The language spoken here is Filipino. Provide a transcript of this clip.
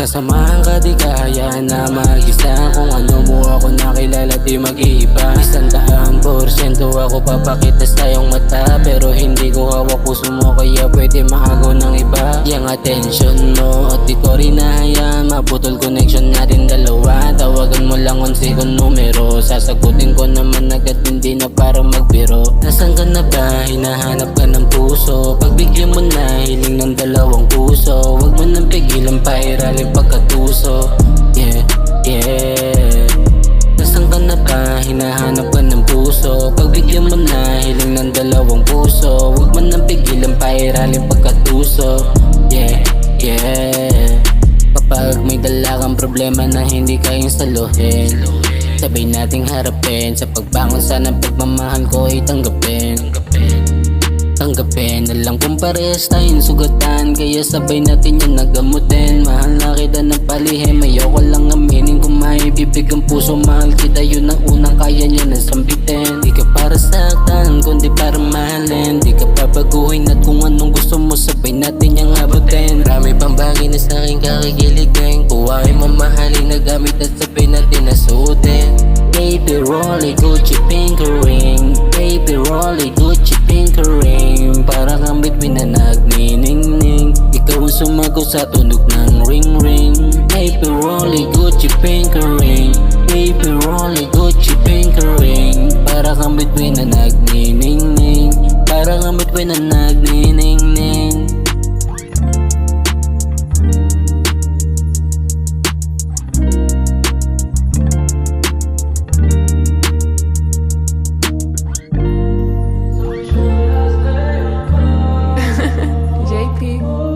Sasamahan ka di kaya na mag-isa. Kung ano mo ako nakilala di mag-iiba. 100% ako papakita sa iyong mata, pero hindi ko hawak puso mo kaya pwede maagaw ng iba. Yang attention mo at di ko rin nahayaan maputol connection natin dalawa. Tawagan mo lang kung numero, sasagutin ko naman agad, hindi na para magbiro. Nasaan ka na ba? Hinahanap ka ng puso. Pagbigyan mo na hiling ng dalawang puso. Huwag mo nang pigilan pa iraling pagkatuso. Yeah, yeah. Nasaan ka na ba? Hinahanap ka ng puso. Pagbigyan mo na hiling ng dalawang puso. Huwag mo nang pigilan pa iraling pagkatuso. Yeah, yeah. Kapag may dala kang problema na hindi kayang saluhin, sabay nating harapin. Sa pagbangon sana pagmamahal ko ay tanggapin. Tanggapin na lang kung parehas tayong sugatan, kaya sabay natin yan nagamutin. Mahal na kita ng palihim, ayoko lang aminin kung maibibig ang puso. Mahal kita, yun ang unang kaya niya na sambitin. Di ka para saktan, kundi para mahalin. Di ka pabaguhin at kung anong gusto mo sabay natin yang abutin. Marami pang bagay na sa'kin kakikiligin, kuhain mamahalin na gamit at sabay natin nasuotin. Baby rolly Gucci pink ring, baby rolly Gucci pink ring. Para kang bituin na nagniningning, ikaw ang sumagot sa tunog ng ring ring. Baby rolly Gucci pink ring, baby rolly Gucci pink ring. Para kang bituin na nagniningning, para kang bituin na nagniningning. JP.